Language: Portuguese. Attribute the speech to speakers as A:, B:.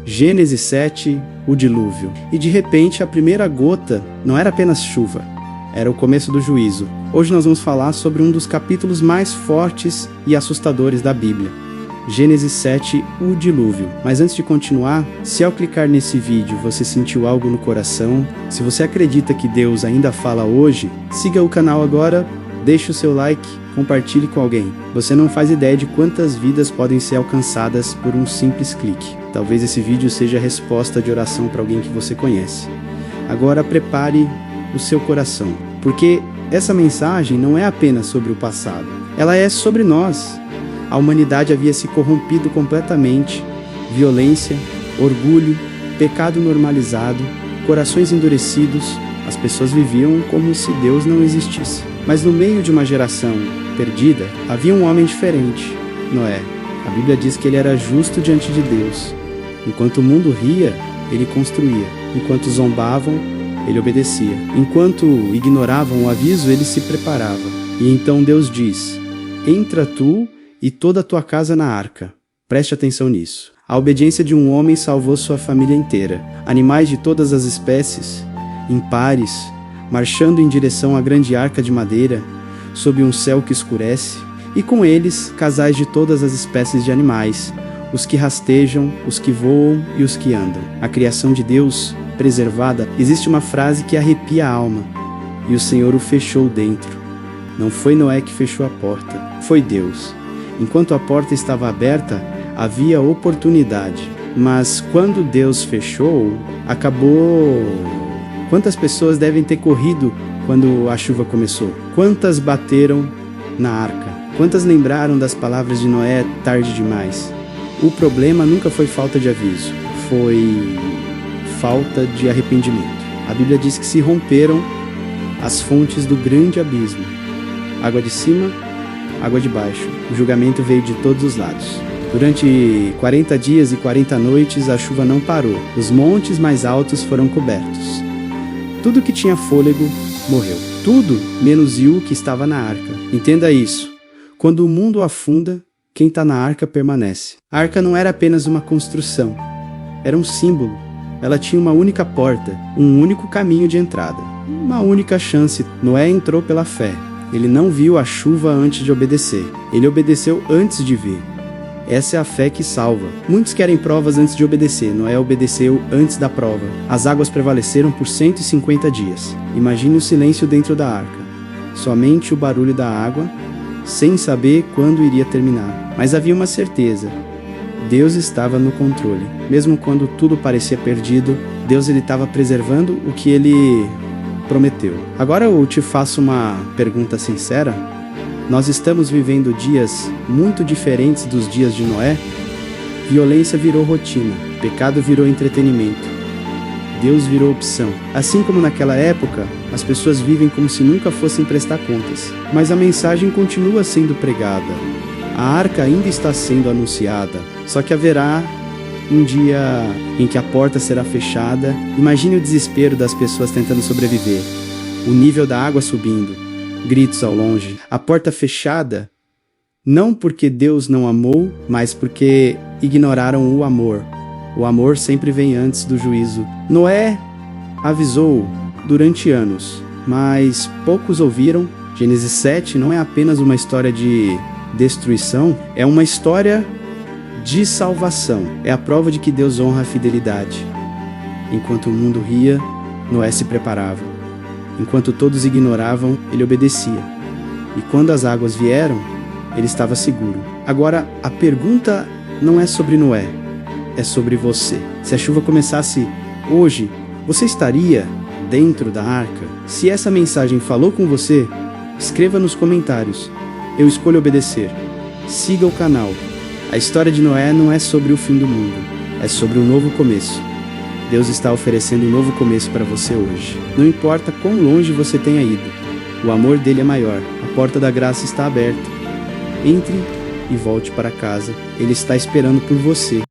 A: Gênesis 7, o dilúvio. E de repente a primeira gota não era apenas chuva, era o começo do juízo. Hoje nós vamos falar sobre um dos capítulos mais fortes e assustadores da Bíblia. Gênesis 7, o dilúvio. Mas antes de continuar, se ao clicar nesse vídeo você sentiu algo no coração, se você acredita que Deus ainda fala hoje, siga o canal agora, deixe o seu like, compartilhe com alguém. Você não faz ideia de quantas vidas podem ser alcançadas por um simples clique. Talvez esse vídeo seja a resposta de oração para alguém que você conhece. Agora prepare o seu coração, porque essa mensagem não é apenas sobre o passado, ela é sobre nós. A humanidade havia se corrompido completamente, violência, orgulho, pecado normalizado, corações endurecidos, as pessoas viviam como se Deus não existisse. Mas no meio de uma geração perdida, havia um homem diferente, Noé. A Bíblia diz que ele era justo diante de Deus. Enquanto o mundo ria, ele construía. Enquanto zombavam, ele obedecia. Enquanto ignoravam o aviso, ele se preparava. E então Deus diz: entra tu e toda a tua casa na arca. Preste atenção nisso. A obediência de um homem salvou sua família inteira. Animais de todas as espécies, em pares, marchando em direção à grande arca de madeira, sob um céu que escurece, e com eles casais de todas as espécies de animais, os que rastejam, os que voam e os que andam. A criação de Deus, preservada, existe uma frase que arrepia a alma: e o Senhor o fechou dentro. Não foi Noé que fechou a porta, foi Deus. Enquanto a porta estava aberta, havia oportunidade, mas quando Deus fechou, acabou. Quantas pessoas devem ter corrido quando a chuva começou? Quantas bateram na arca? Quantas lembraram das palavras de Noé tarde demais? O problema nunca foi falta de aviso, foi falta de arrependimento. A Bíblia diz que se romperam as fontes do grande abismo. Água de cima, água de baixo. O julgamento veio de todos os lados. Durante 40 dias e 40 noites a chuva não parou. Os montes mais altos foram cobertos. Tudo que tinha fôlego morreu. Tudo menos Yu, que estava na arca. Entenda isso. Quando o mundo afunda, quem está na arca permanece. A arca não era apenas uma construção. Era um símbolo. Ela tinha uma única porta, um único caminho de entrada. Uma única chance. Noé entrou pela fé. Ele não viu a chuva antes de obedecer. Ele obedeceu antes de ver. Essa é a fé que salva. Muitos querem provas antes de obedecer. Noé obedeceu antes da prova. As águas prevaleceram por 150 dias. Imagine o silêncio dentro da arca. Somente o barulho da água, sem saber quando iria terminar. Mas havia uma certeza. Deus estava no controle. Mesmo quando tudo parecia perdido, Deus estava preservando o que ele prometeu. Agora eu te faço uma pergunta sincera. Nós estamos vivendo dias muito diferentes dos dias de Noé. Violência virou rotina, pecado virou entretenimento, Deus virou opção. Assim como naquela época, as pessoas vivem como se nunca fossem prestar contas. Mas a mensagem continua sendo pregada. A arca ainda está sendo anunciada, só que haverá um dia em que a porta será fechada. Imagine o desespero das pessoas tentando sobreviver. O nível da água subindo. Gritos ao longe. A porta fechada, não porque Deus não amou, mas porque ignoraram o amor. O amor sempre vem antes do juízo. Noé avisou durante anos, mas poucos ouviram. Gênesis 7 não é apenas uma história de destruição, é uma história de salvação. É a prova de que Deus honra a fidelidade. Enquanto o mundo ria, Noé se preparava. Enquanto todos ignoravam, ele obedecia. E quando as águas vieram, ele estava seguro. Agora, a pergunta não é sobre Noé, é sobre você. Se a chuva começasse hoje, você estaria dentro da arca? Se essa mensagem falou com você, escreva nos comentários. Eu escolho obedecer. Siga o canal. A história de Noé não é sobre o fim do mundo, é sobre um novo começo. Deus está oferecendo um novo começo para você hoje. Não importa quão longe você tenha ido, o amor dele é maior. A porta da graça está aberta. Entre e volte para casa. Ele está esperando por você.